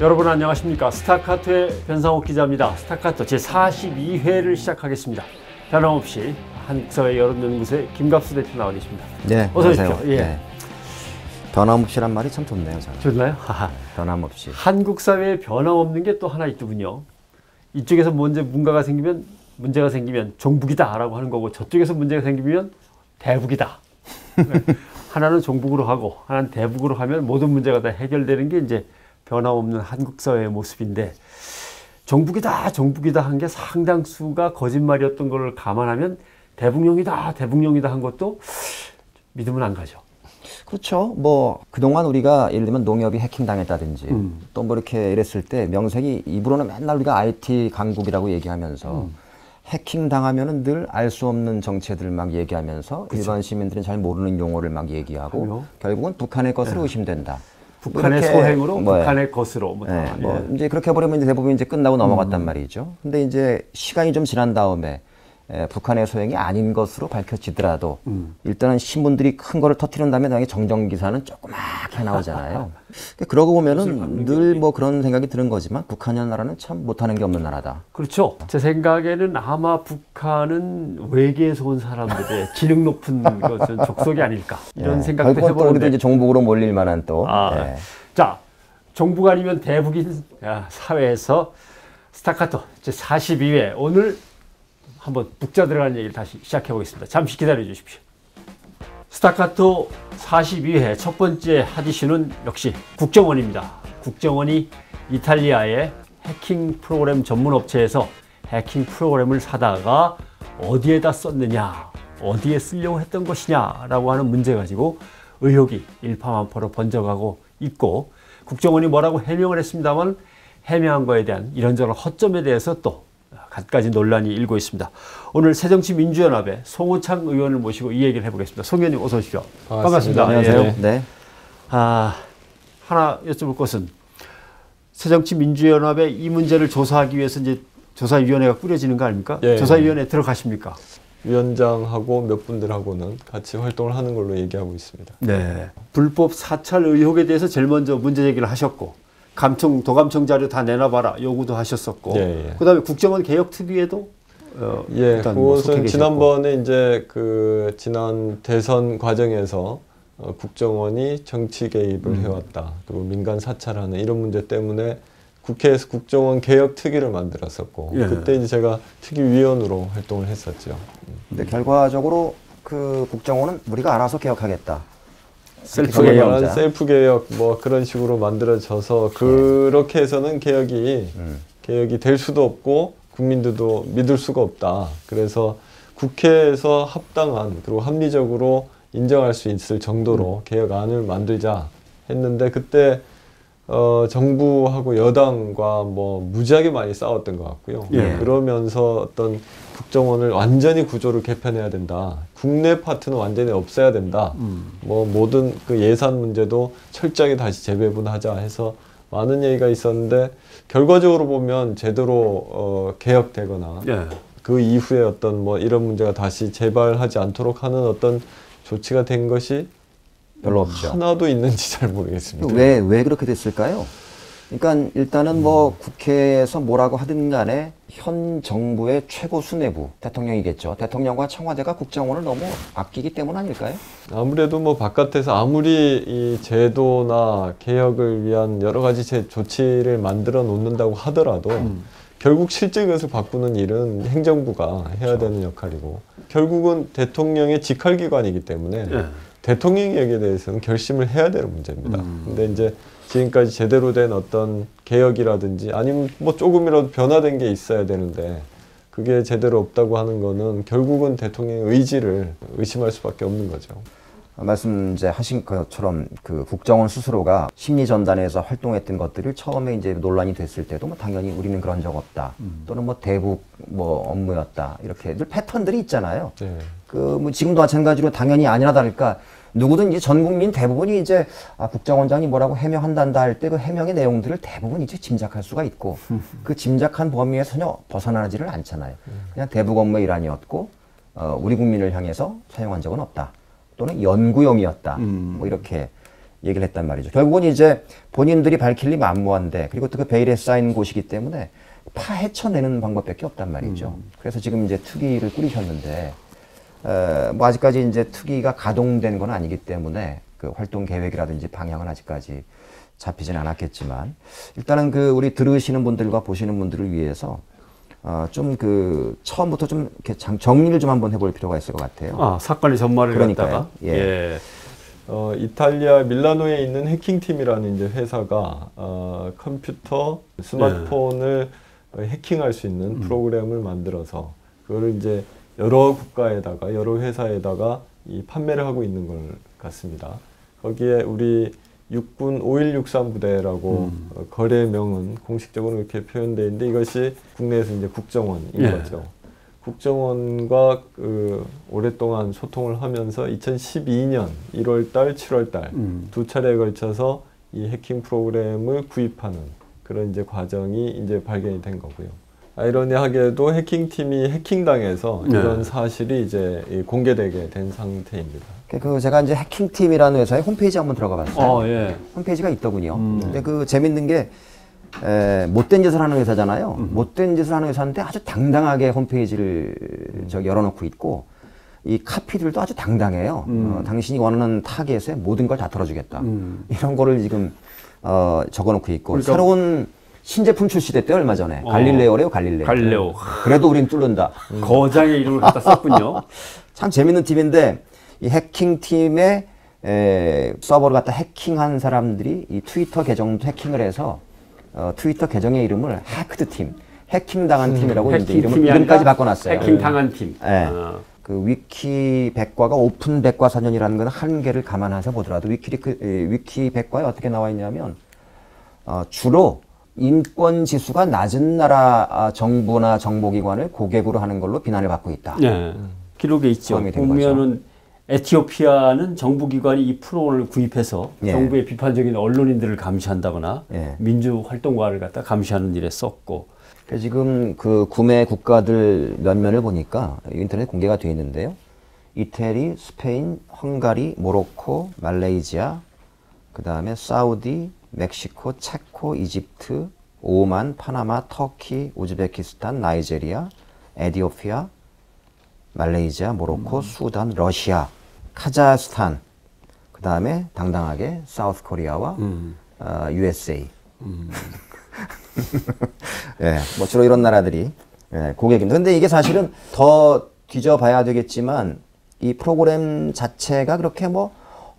여러분 안녕하십니까. 스타카토의 변상욱 기자입니다. 스타카토 제42회를 시작하겠습니다. 변함없이 한국사회 여론연구소의 김갑수 대표 나와 계십니다. 네, 어서 오십시오. 예. 네. 변함없이란 말이 참 좋네요. 저는. 좋나요? 변함없이. 한국 사회에 변함없는 게 또 하나 있더군요. 이쪽에서 문제가 생기면 종북이다라고 하는 거고, 저쪽에서 문제가 생기면 대북이다. 하나는 종북으로 하고 하나는 대북으로 하면 모든 문제가 다 해결되는 게 이제 변함없는 한국 사회의 모습인데, 종북이다 한 게 상당수가 거짓말이었던 걸 감안하면 대북용이다 한 것도 믿으면 안 가죠. 그렇죠. 뭐 그동안 우리가 예를 들면 농협이 해킹당했다든지 또 뭐 이렇게 이랬을 때 명색이 입으로는 맨날 우리가 IT 강국이라고 얘기하면서 해킹당하면은 늘 알 수 없는 정체들 막 얘기하면서 그쵸. 일반 시민들은 잘 모르는 용어를 막 얘기하고 그럼요. 결국은 북한의 것으로 의심된다. 북한의 소행으로 북한의 것으로 이제 그렇게 해버리면 이제 대부분 이제 끝나고 넘어갔단 말이죠. 근데 이제 시간이 좀 지난 다음에 북한의 소행이 아닌 것으로 밝혀지더라도 일단은 신문들이 큰 거를 터뜨린 다음에 나중에 정정 기사는 조그맣게 나오잖아요. 그러고 보면은 늘 뭐 그런 생각이 드는 거지만 북한이라는 나라는 참 못하는 게 없는 나라다. 그렇죠. 제 생각에는 아마 북한은 외계에서 온 사람들의 지능 높은 것은 족속이 아닐까 이런 생각도 해보는데. 우리도 이제 종북으로 몰릴 만한 또. 자, 종북 아니면 대북인 사회에서 스타카토 제 42회 오늘 한번 북자 들어가는 얘기를 다시 시작해 보겠습니다. 잠시 기다려 주십시오. 스타카토 42회 첫 번째 핫 이슈는 역시 국정원입니다. 국정원이 이탈리아의 해킹 프로그램 전문 업체에서 해킹 프로그램을 사다가 어디에다 썼느냐, 어디에 쓰려고 했던 것이냐라고 하는 문제 가지고 의혹이 일파만파로 번져가고 있고, 국정원이 뭐라고 해명을 했습니다만 해명한 거에 대한 이런저런 허점에 대해서 또 갖가지 논란이 일고 있습니다. 오늘 새정치민주연합의 송호창 의원을 모시고 이 얘기를 해보겠습니다. 송 의원님 어서 오십시오. 반갑습니다. 안녕하세요. 예. 네. 하나 여쭤볼 것은, 새정치민주연합의 이 문제를 조사하기 위해서 이제 조사위원회가 꾸려지는 거 아닙니까? 예. 조사위원회 들어가십니까? 위원장하고 몇 분들하고는 같이 활동을 하는 걸로 얘기하고 있습니다. 네. 불법 사찰 의혹에 대해서 제일 먼저 문제 제기를 하셨고, 도감청 자료 다 내놔봐라 요구도 하셨었고, 그다음에 국정원 개혁 특위에도 그것은 지난번에 이제 지난 대선 과정에서 국정원이 정치 개입을 해왔다, 그리고 민간 사찰하는 이런 문제 때문에 국회에서 국정원 개혁 특위를 만들었었고, 그때 이제 제가 특위위원으로 활동을 했었죠. 근데 결과적으로 그 국정원은 우리가 알아서 개혁하겠다. 셀프 개혁 뭐 그런 식으로 만들어져서 그렇게 해서는 개혁이 될 수도 없고 국민들도 믿을 수가 없다. 그래서 국회에서 합당한 그리고 합리적으로 인정할 수 있을 정도로 개혁안을 만들자 했는데, 그때 정부하고 여당과 뭐 무지하게 많이 싸웠던 것 같고요. 그러면서 어떤 국정원을 완전히 구조를 개편해야 된다. 국내 파트는 완전히 없애야 된다. 뭐 모든 그 예산 문제도 철저하게 다시 재배분하자 해서 많은 얘기가 있었는데, 결과적으로 보면 제대로 개혁되거나 그 이후에 어떤 뭐 이런 문제가 다시 재발하지 않도록 하는 어떤 조치가 된 것이 별로 없죠. 하나도 있는지 잘 모르겠습니다. 왜 그렇게 됐을까요? 그러니까 일단은 뭐 국회에서 뭐라고 하든 간에 현 정부의 최고 수뇌부, 대통령이겠죠. 대통령과 청와대가 국정원을 너무 아끼기 때문 아닐까요? 아무래도 뭐 바깥에서 아무리 이 제도나 개혁을 위한 여러 가지 조치를 만들어 놓는다고 하더라도 결국 실제 것을 바꾸는 일은 행정부가 해야 되는 역할이고, 결국은 대통령의 직할기관이기 때문에 대통령이 여기에 대해서는 결심을 해야 되는 문제입니다. 근데 이제 지금까지 제대로 된 어떤 개혁이라든지 아니면 뭐 조금이라도 변화된 게 있어야 되는데 그게 제대로 없다고 하는 거는 결국은 대통령의 의지를 의심할 수밖에 없는 거죠. 말씀 이제 하신 것처럼 그 국정원 스스로가 심리전단에서 활동했던 것들을 처음에 이제 논란이 됐을 때도 뭐 당연히 우리는 그런 적 없다. 또는 뭐 대북 뭐 업무였다. 이렇게 늘 패턴들이 있잖아요. 뭐 지금도 마찬가지로 당연히 아니나 다를까 누구든 이제 전 국민 대부분이 이제 국정원장이 뭐라고 해명한단다 할 때 그 해명의 내용들을 대부분 이제 짐작할 수가 있고 그 짐작한 범위에서 전혀 벗어나지를 않잖아요. 그냥 대북 업무의 일환이었고 우리 국민을 향해서 사용한 적은 없다. 또는 연구용이었다. 뭐 이렇게 얘기를 했단 말이죠. 결국은 이제 본인들이 밝힐 리 만무한데 그리고 또 그 베일에 쌓인 곳이기 때문에 파헤쳐내는 방법밖에 없단 말이죠. 그래서 지금 이제 특위를 꾸리셨는데 뭐 아직까지 이제 특위가 가동된 건 아니기 때문에 그 활동 계획이라든지 방향은 아직까지 잡히진 않았겠지만 일단은 그 우리 들으시는 분들과 보시는 분들을 위해서 좀 그 처음부터 좀 이렇게 정리를 좀 한번 해볼 필요가 있을 것 같아요. 사건의 전말을 그러니까요. 갖다가 예. 이탈리아 밀라노에 있는 해킹팀이라는 이제 회사가 컴퓨터, 스마트폰을 해킹할 수 있는 프로그램을 만들어서 그거를 이제 여러 국가에다가 여러 회사에다가 이 판매를 하고 있는 것 같습니다. 거기에 우리 육군 5163 부대라고 거래명은 공식적으로 이렇게 표현되어 있는데 이것이 국내에서 이제 국정원인 거죠. 국정원과 오랫동안 소통을 하면서 2012년 1월달, 7월달 두 차례에 걸쳐서 이 해킹 프로그램을 구입하는 그런 이제 과정이 이제 발견이 된 거고요. 아이러니하게도 해킹팀이 해킹당해서 이런 사실이 이제 공개되게 된 상태입니다. 그 제가 이제 해킹팀이라는 회사의 홈페이지 한번 들어가 봤어요. 예. 홈페이지가 있더군요. 근데 그 재밌는 게 못된 짓을 하는 회사잖아요. 못된 짓을 하는 회사인데 아주 당당하게 홈페이지를 열어놓고 있고 이 카피들도 아주 당당해요. 당신이 원하는 타겟에 모든 걸 다 털어주겠다. 이런 거를 지금 적어놓고 있고 그러니까 새로운 신제품 출시됐대요 얼마 전에. 갈릴레오래요. 갈릴레오. 그래도 우린 뚫는다. 거장의 이름을 갖다 썼군요. 참 재밌는 팀인데 이 해킹팀의 서버를 갖다 해킹한 사람들이 이 트위터 계정도 해킹을 해서 트위터 계정의 이름을 해크드팀, 해킹당한 팀이라고 이제 이름까지 바꿔놨어요. 해킹당한 팀. 네. 그 위키 백과가 오픈 백과사전이라는 건 한계를 감안해서 보더라도 위키 백과에 어떻게 나와 있냐면 주로 인권 지수가 낮은 나라 정부나 정보기관을 고객으로 하는 걸로 비난을 받고 있다. 네. 기록에 있죠. 보면은 에티오피아는 정부기관이 이 프로그램을 구입해서 정부의 비판적인 언론인들을 감시한다거나 민주활동가를 갖다 감시하는 일에 썼고. 지금 그 구매 국가들 면면을 보니까 인터넷 공개가 되어 있는데요. 이태리, 스페인, 헝가리, 모로코, 말레이시아, 그 다음에 사우디, 멕시코, 체코, 이집트, 오만, 파나마, 터키, 우즈베키스탄, 나이제리아, 에티오피아, 말레이시아, 모로코, 수단, 러시아, 카자흐스탄, 그 다음에 당당하게 사우스 코리아와 USA. 예, 뭐 주로 이런 나라들이 고객입니다. 근데 이게 사실은 더 뒤져봐야 되겠지만 이 프로그램 자체가 그렇게 뭐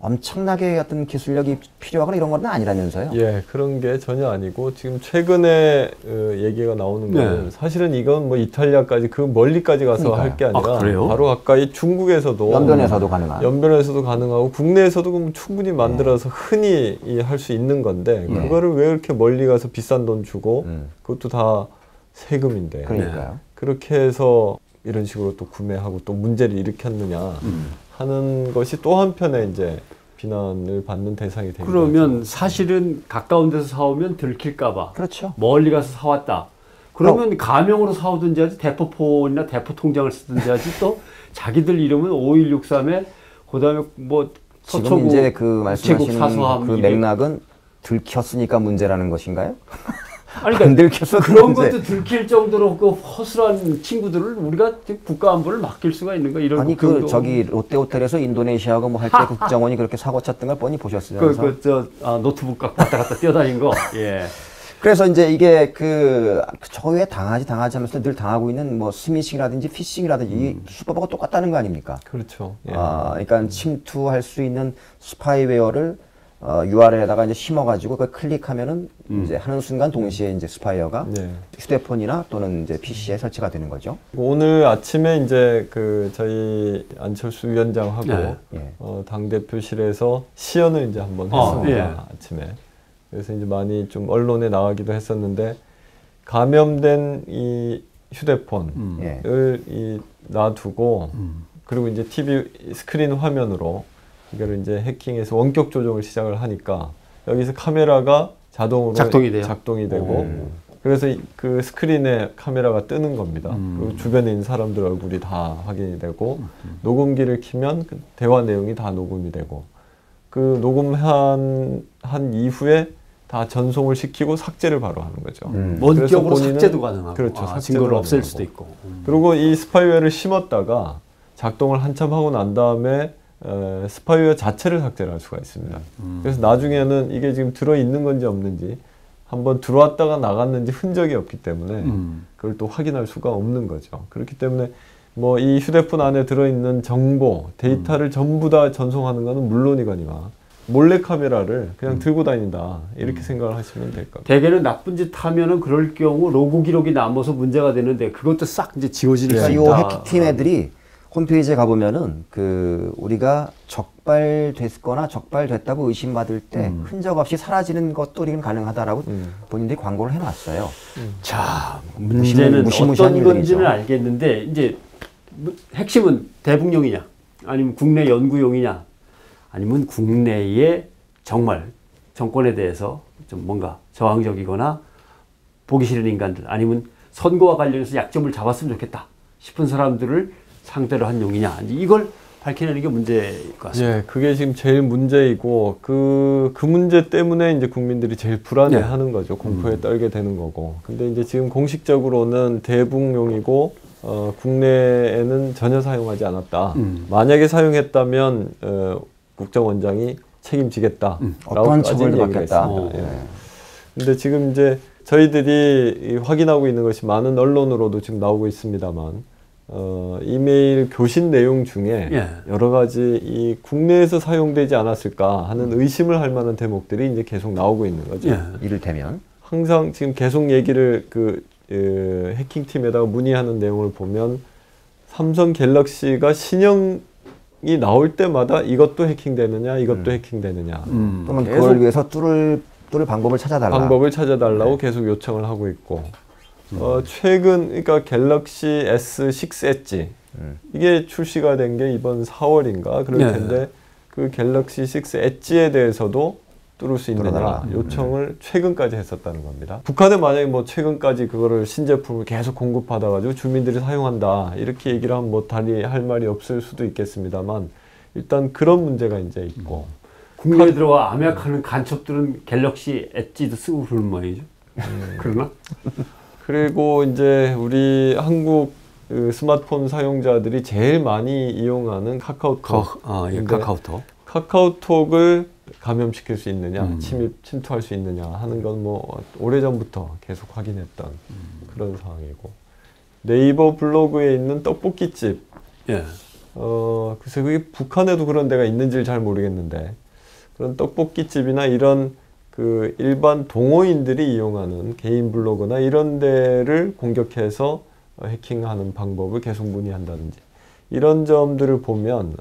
엄청나게 어떤 기술력이 필요하거나 이런 건 아니라면서요? 예, 그런 게 전혀 아니고 지금 최근에 얘기가 나오는 거는 사실은 이건 뭐 이탈리아까지 그 멀리까지 가서 할 게 아니라 바로 가까이 중국에서도 연변에서도 가능하고 국내에서도 충분히 만들어서 흔히 할 수 있는 건데 그거를 왜 이렇게 멀리 가서 비싼 돈 주고 그것도 다 세금인데 그러니까요. 그렇게 해서 이런 식으로 또 구매하고 또 문제를 일으켰느냐 하는 것이 또 한편에 이제 비난을 받는 대상이 되는 그러면 거죠. 사실은 가까운 데서 사오면 들킬까봐. 그렇죠. 멀리 가서 사왔다. 그러면 가명으로 사오든지 하지 대포폰이나 대포 통장을 쓰든지 하지 또 자기들 이름은 5163에 그다음에 뭐 지금 이제 그 말씀하시는 그 맥락은 들켰으니까 문제라는 것인가요? 아니, 그러니까 그런 것도 들킬 정도로 그 허술한 친구들을 우리가 국가 안보를 맡길 수가 있는가 이런. 아니 그 저기 롯데호텔에서 인도네시아하고 뭐 할 때 국정원이 그렇게 사고 쳤던 걸 뻔히 보셨어요. 노트북 갖고 왔다 갔다 뛰어다닌 거. 예. 그래서 이제 이게 저 외에 당하지 하면서 늘 당하고 있는 뭐 스미싱이라든지 피싱이라든지 이 수법하고 똑같다는 거 아닙니까? 그렇죠. 예. 그러니까 침투할 수 있는 스파이웨어를 URL에다가 이제 심어가지고 그걸 클릭하면은 이제 하는 순간 동시에 이제 스파이어가 휴대폰이나 또는 이제 PC에 설치가 되는 거죠. 오늘 아침에 이제 그 저희 안철수 위원장하고 당 대표실에서 시연을 이제 한번 했습니다. 아침에. 그래서 이제 많이 좀 언론에 나가기도 했었는데 감염된 이 휴대폰을 놔두고 그리고 이제 TV 스크린 화면으로 이거를 이제 해킹해서 원격 조정을 시작을 하니까 여기서 카메라가 자동으로 작동이 되고 그래서 그 스크린에 카메라가 뜨는 겁니다. 그리고 주변에 있는 사람들 얼굴이 다 확인이 되고 녹음기를 키면 그 대화 내용이 다 녹음이 되고 그 녹음한 이후에 다 전송을 시키고 삭제를 바로 하는 거죠. 원격으로 삭제도 가능하고, 그렇죠. 증거를 없앨 수도 있고. 그리고 이 스파이웨어를 심었다가 작동을 한참 하고 난 다음에 스파이웨어 자체를 삭제를 할 수가 있습니다. 그래서 나중에는 이게 지금 들어있는 건지 없는지, 한번 들어왔다가 나갔는지 흔적이 없기 때문에 그걸 또 확인할 수가 없는 거죠. 그렇기 때문에 뭐 이 휴대폰 안에 들어있는 정보, 데이터를 전부 다 전송하는 것은 물론이거니와 몰래카메라를 그냥 들고 다닌다, 이렇게 생각을 하시면 될 겁니다. 대개는 나쁜 짓 하면은 그럴 경우 로그 기록이 남아서 문제가 되는데 그것도 싹 이제 지워질 수 그러니까 있다. 이 해킹팀 애들이 홈페이지에 가보면은 그 우리가 적발됐거나 적발됐다고 의심받을 때 흔적 없이 사라지는 것도 우리는 가능하다라고 본인들이 광고를 해놨어요. 자, 문제는 무시무시한 어떤 건지는 일들이죠. 알겠는데 이제 핵심은 대북용이냐, 아니면 국내 연구용이냐, 아니면 국내에 정말 정권에 대해서 좀 뭔가 저항적이거나 보기 싫은 인간들, 아니면 선거와 관련해서 약점을 잡았으면 좋겠다 싶은 사람들을 상대로 한 용이냐, 이걸 밝히는 게 문제일 것 같습니다. 예, 그게 지금 제일 문제이고 그 문제 때문에 이제 국민들이 제일 불안해하는 거죠. 공포에 떨게 되는 거고. 근데 이제 지금 공식적으로는 대북용이고 국내에는 전혀 사용하지 않았다. 만약에 사용했다면 국정원장이 책임지겠다. 어떠한 처벌도 받겠다. 예. 근데 지금 이제 저희들이 확인하고 있는 것이 많은 언론으로도 지금 나오고 있습니다만, 이메일 교신 내용 중에 여러 가지 이 국내에서 사용되지 않았을까 하는 의심을 할 만한 대목들이 이제 계속 나오고 있는 거죠. 이를테면 항상 지금 계속 얘기를 해킹팀에다가 문의하는 내용을 보면 삼성 갤럭시가 신형이 나올 때마다 이것도 해킹되느냐, 이것도 해킹되느냐. 또는 그걸 위해서 뚫을 방법을 찾아달라고 계속 요청을 하고 있고, 최근 그러니까 갤럭시 S6 엣지 이게 출시가 된 게 이번 4월인가 그럴 텐데 그 갤럭시 6 엣지에 대해서도 뚫을 수 있느냐 요청을 최근까지 했었다는 겁니다. 북한에 만약에 뭐 최근까지 그거를 신제품을 계속 공급받아 가지고 주민들이 사용한다 이렇게 얘기를 하면 뭐 달리 할 말이 없을 수도 있겠습니다만, 일단 그런 문제가 이제 있고, 국내에 들어와 암약하는 간첩들은 갤럭시 엣지도 쓰고 그러는 모양이죠. 그러나? 그리고 이제 우리 한국 스마트폰 사용자들이 제일 많이 이용하는 카카오톡. 카카오톡을 감염시킬 수 있느냐, 침투할 수 있느냐 하는 건 뭐 오래전부터 계속 확인했던 그런 상황이고, 네이버 블로그에 있는 떡볶이집. 글쎄 그게 북한에도 그런 데가 있는지를 잘 모르겠는데, 그런 떡볶이집이나 이런 그 일반 동호인들이 이용하는 개인 블로그나 이런 데를 공격해서 해킹하는 방법을 계속 문의한다든지, 이런 점들을 보면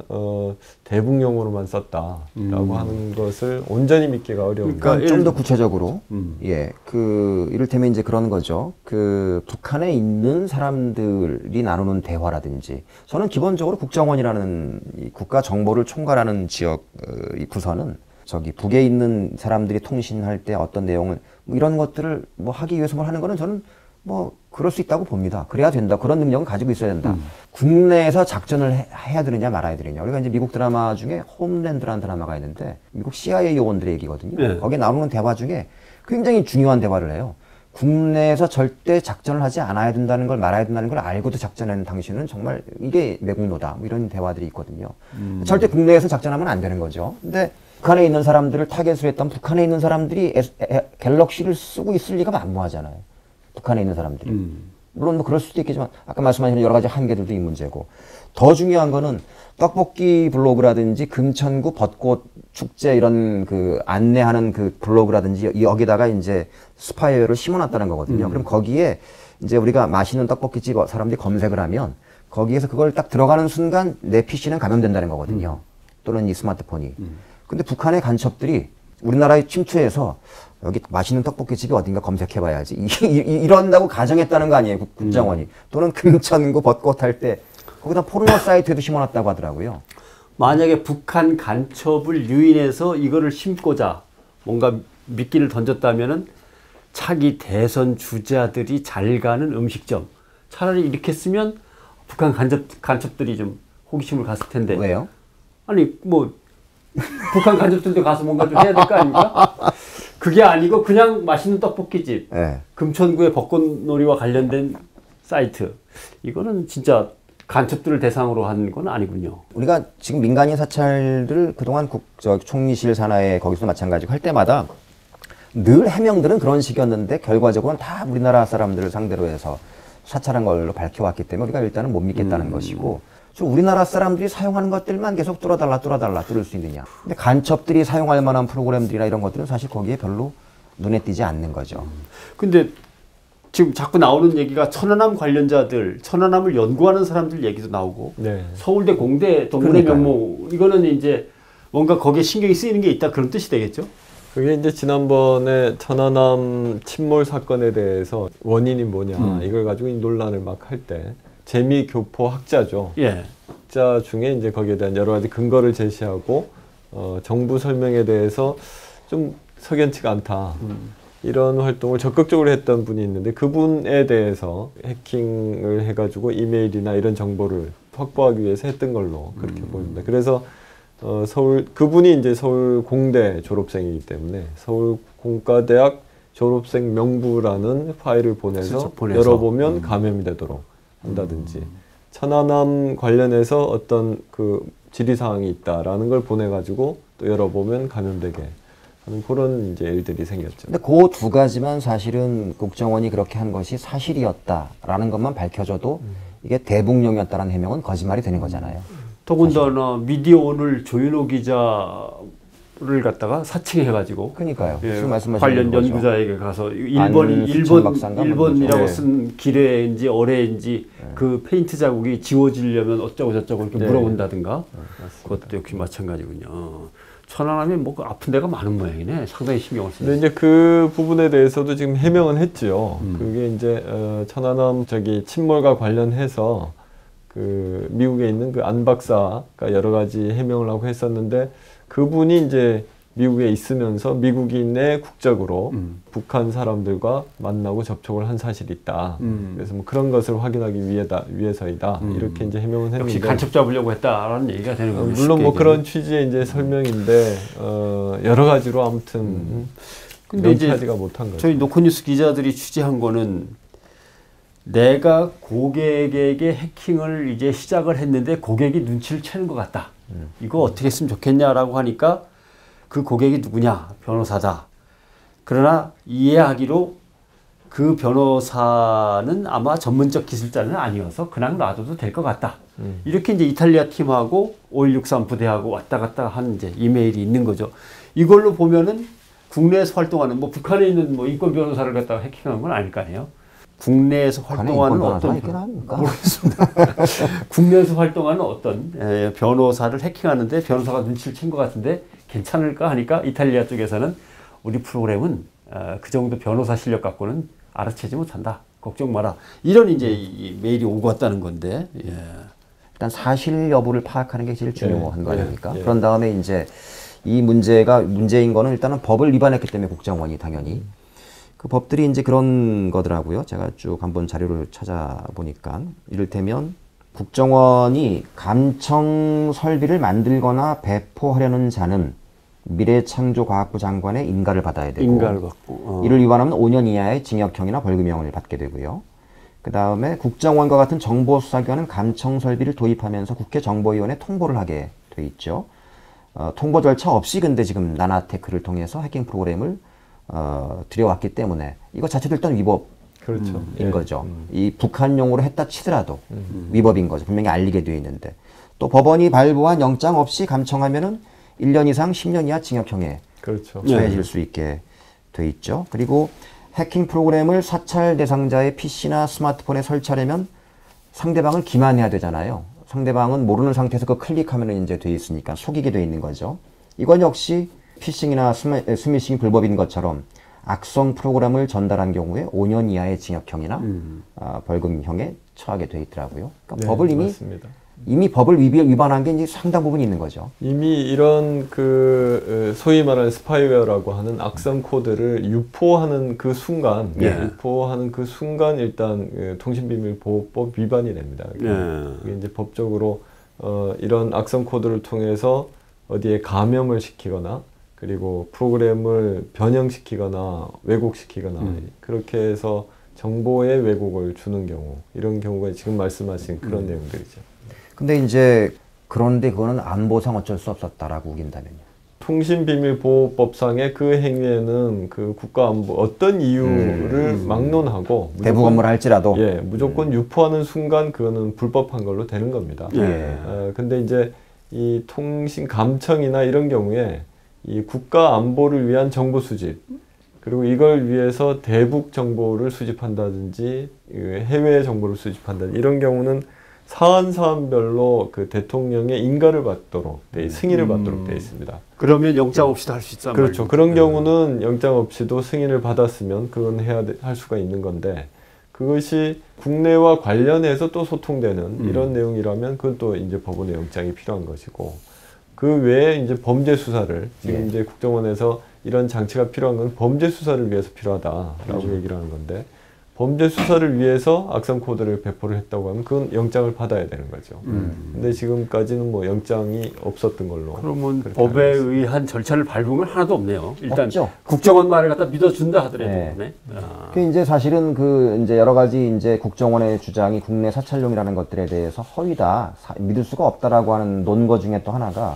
대북용으로만 썼다라고 하는 것을 온전히 믿기가 어려운데, 그러니까 좀 더 구체적으로 이를테면 이제 그런 거죠. 그 북한에 있는 사람들이 나누는 대화라든지, 저는 기본적으로 국정원이라는 이 국가 정보를 총괄하는 지역 이 부서는 저기 북에 있는 사람들이 통신할 때 어떤 내용을 뭐 이런 것들을 뭐 하기 위해서 뭘 하는 거는 저는 뭐 그럴 수 있다고 봅니다. 그래야 된다. 그런 능력은 가지고 있어야 된다. 국내에서 작전을 해야 되느냐 말아야 되느냐. 우리가 이제 미국 드라마 중에 홈랜드라는 드라마가 있는데 미국 CIA 요원들의 얘기거든요. 거기에 나오는 대화 중에 굉장히 중요한 대화를 해요. 국내에서 절대 작전을 하지 않아야 된다는 걸, 말아야 된다는 걸 알고도 작전하는 당신은 정말 이게 매국노다. 뭐 이런 대화들이 있거든요. 절대 국내에서 작전하면 안 되는 거죠. 근데 북한에 있는 사람들을 타겟으로 했던 북한에 있는 사람들이 갤럭시를 쓰고 있을 리가 만무하잖아요. 북한에 있는 사람들이. 물론 뭐 그럴 수도 있겠지만 아까 말씀하신 여러 가지 한계들도 이 문제고, 더 중요한 거는 떡볶이 블로그라든지 금천구 벚꽃 축제 이런 그 안내하는 그 블로그라든지 여기다가 이제 스파이웨어를 심어놨다는 거거든요. 그럼 거기에 이제 우리가 맛있는 떡볶이집 사람들이 검색을 하면 거기에서 그걸 딱 들어가는 순간 내 PC는 감염된다는 거거든요. 또는 이 스마트폰이. 근데 북한의 간첩들이 우리나라에 침투해서 여기 맛있는 떡볶이집이 어딘가 검색해봐야지 이런다고 가정했다는 거 아니에요, 국정원이. 또는 금천구 벚꽃 할 때 거기다 포르노 사이트에도 심어놨다고 하더라고요. 만약에 북한 간첩을 유인해서 이거를 심고자 뭔가 미끼를 던졌다면은 차기 대선 주자들이 잘 가는 음식점, 차라리 이렇게 쓰면 북한 간첩들이 좀 호기심을 갔을 텐데. 왜요? 아니 뭐 북한 간접들도 가서 뭔가 좀 해야 될 거 아닙니까? 그게 아니고 그냥 맛있는 떡볶이집, 네. 금천구의 벚꽃놀이와 관련된 사이트. 이거는 진짜 간첩들을 대상으로 한 건 아니군요. 우리가 지금 민간인 사찰들 그동안 총리실 산하에 거기서 마찬가지고 할 때마다 늘 해명들은 그런 식이었는데 결과적으로는 다 우리나라 사람들을 상대로 해서 사찰한 걸로 밝혀왔기 때문에 우리가 일단은 못 믿겠다는 것이고, 좀 우리나라 사람들이 사용하는 것들만 계속 뚫어달라 뚫을 수 있느냐. 근데 간첩들이 사용할 만한 프로그램들이나 이런 것들은 사실 거기에 별로 눈에 띄지 않는 거죠. 근데 지금 자꾸 나오는 얘기가 천안함 관련자들, 천안함을 연구하는 사람들 얘기도 나오고, 네. 서울대 공대 동문회 명목, 이거는 이제 뭔가 거기에 신경이 쓰이는 게 있다, 그런 뜻이 되겠죠? 그게 이제 지난번에 천안함 침몰 사건에 대해서 원인이 뭐냐 이걸 가지고 이 논란을 막 할 때 재미교포 학자죠. 예. 학자 중에 이제 거기에 대한 여러 가지 근거를 제시하고 정부 설명에 대해서 좀 석연치가 않다. 이런 활동을 적극적으로 했던 분이 있는데 그분에 대해서 해킹을 해가지고 이메일이나 이런 정보를 확보하기 위해서 했던 걸로 그렇게 보입니다. 그래서 그분이 이제 서울 공대 졸업생이기 때문에 서울 공과대학 졸업생 명부라는 파일을 보내서 열어보면 감염이 되도록 한다든지 천안함 관련해서 어떤 그 질의사항이 있다라는 걸 보내가지고 또 열어보면 감염되게 하는 그런 이제 일들이 생겼죠. 근데 그 두 가지만 사실은 국정원이 그렇게 한 것이 사실이었다라는 것만 밝혀져도 이게 대북용이었다라는 해명은 거짓말이 되는 거잖아요. 더군다나 미디어 오늘 조윤호 기자를 갖다가 사칭해가지고 그러니까요. 예, 지금 말씀하신 관련 거죠. 연구자에게 가서 박사인가 일본이라고 예. 쓴 기뢰인지 어뢰인지 그 페인트 자국이 지워지려면 어쩌고 저쩌고 이렇게 물어본다든가 그것도 역시 마찬가지군요. 천안함이 뭐 아픈 데가 많은 모양이네. 상당히 신경을 쓰네. 근데 이제 그 부분에 대해서도 지금 해명은 했죠. 그게 이제 천안함 침몰과 관련해서 그 미국에 있는 그 안 박사가 여러 가지 해명을 하고 했었는데 그분이 이제 미국에 있으면서 미국인의 국적으로 북한 사람들과 만나고 접촉을 한 사실이 있다. 그래서 뭐 그런 것을 확인하기 위해서이다. 이렇게 이제 해명은 했는데 역시 간첩 잡으려고 했다라는 얘기가 되는 겁니다. 물론 뭐 그런 취지의 이제 설명인데 여러 가지로 아무튼 근데 이제 명쾌하지가 못한 거죠. 저희 노컷뉴스 기자들이 취재한 거는 내가 고객에게 해킹을 이제 시작을 했는데 고객이 눈치를 채는 것 같다. 이거 어떻게 했으면 좋겠냐라고 하니까 그 고객이 누구냐? 변호사다. 그러나 이해하기로 그 변호사는 아마 전문적 기술자는 아니어서 그냥 놔둬도 될 것 같다. 이렇게 이제 이탈리아 팀하고 5163 부대하고 왔다 갔다 한 이제 이메일이 있는 거죠. 이걸로 보면은 국내에서 활동하는 뭐 북한에 있는 뭐 인권 변호사를 갖다가 해킹한 건 아닐 거 아니에요. 국내에서 활동하는 어떤 모르겠습니다. 국내에서 활동하는 어떤 변호사를 해킹하는데 변호사가 눈치를 챈 것 같은데 괜찮을까 하니까 이탈리아 쪽에서는 우리 프로그램은 그 정도 변호사 실력 갖고는 알아채지 못한다. 걱정 마라. 이런 이제 이 메일이 오고 왔다는 건데. 예. 일단 사실 여부를 파악하는 게 제일 중요한 거 아닙니까? 예. 그런 다음에 이제 이 문제인 거는 일단은 법을 위반했기 때문에 국정원이 당연히 그 법들이 이제 그런 거더라고요. 제가 쭉 한번 자료를 찾아보니까 이를테면 국정원이 감청 설비를 만들거나 배포하려는 자는 미래창조과학부 장관의 인가를 받아야 되고 인가를 받고 이를 위반하면 5년 이하의 징역형이나 벌금형을 받게 되고요. 그 다음에 국정원과 같은 정보수사기관은 감청 설비를 도입하면서 국회 정보위원회에 통보를 하게 돼 있죠. 통보 절차 없이 근데 지금 나나테크를 통해서 해킹 프로그램을 들여왔기 때문에 이거 자체도 일단 위법인 그렇죠. 거죠. 이 북한용으로 했다 치더라도 위법인 거죠. 분명히 알리게 되어 있는데 또 법원이 발부한 영장 없이 감청하면은 1년 이상 10년 이하 징역형에 그렇죠. 처해질 수 있게 돼 있죠. 그리고 해킹 프로그램을 사찰 대상자의 PC나 스마트폰에 설치하려면 상대방을 기만해야 되잖아요. 상대방은 모르는 상태에서 그 클릭하면 이제 돼 있으니까 속이게 돼 있는 거죠. 이건 역시 피싱이나 스미싱이 불법인 것처럼 악성 프로그램을 전달한 경우에 5년 이하의 징역형이나 벌금형에 처하게 돼 있더라고요. 그러니까 네, 법을 이미 법을 위반한 게 이제 상당 부분 있는 거죠. 이미 이런 그 소위 말하는 스파이웨어라고 하는 악성 코드를 유포하는 그 순간, 일단 통신비밀보호법 위반이 됩니다. 이게 이제 법적으로 이런 악성 코드를 통해서 어디에 감염을 시키거나 그리고 프로그램을 변형시키거나 왜곡시키거나 그렇게 해서 정보의 왜곡을 주는 경우, 이런 경우가 지금 말씀하신 그런 내용들이죠. 근데 이제 그런데 그거는 안보상 어쩔 수 없었다라고 우긴다면요. 통신비밀보호법상의 그 행위에는 그 국가안보 어떤 이유를 막론하고 대북 업무를 할지라도 무조건 유포하는 순간 그거는 불법한 걸로 되는 겁니다. 근데 이제 이 통신감청이나 이런 경우에 이 국가안보를 위한 정보 수집, 그리고 이걸 위해서 대북 정보를 수집한다든지 해외 정보를 수집한다든지 이런 경우는 사안별로 그 대통령의 인가를 받도록 승인을 받도록 되어 있습니다. 그러면 영장 없이도 할 수 있다. 그렇죠. 그런 경우는 영장 없이도 승인을 받았으면 그건 할 수가 있는 건데, 그것이 국내와 관련해서 또 소통되는 이런 내용이라면 그건 또 이제 법원의 영장이 필요한 것이고, 그 외에 이제 범죄 수사를 지금 이제 국정원에서 이런 장치가 필요한 건 범죄 수사를 위해서 필요하다라고 얘기를 하는 건데, 범죄 수사를 위해서 악성 코드를 배포를 했다고 하면 그건 영장을 받아야 되는 거죠. 근데 지금까지는 뭐 영장이 없었던 걸로. 그러면 법에 의한 절차를 밟으면 하나도 없네요. 일단 없죠. 국정원 말을 갖다 믿어준다 하더라도. 네. 그 이제 사실은 그 이제 여러 가지 이제 국정원의 주장이 국내 사찰용이라는 것들에 대해서 허위다, 믿을 수가 없다라고 하는 논거 중에 또 하나가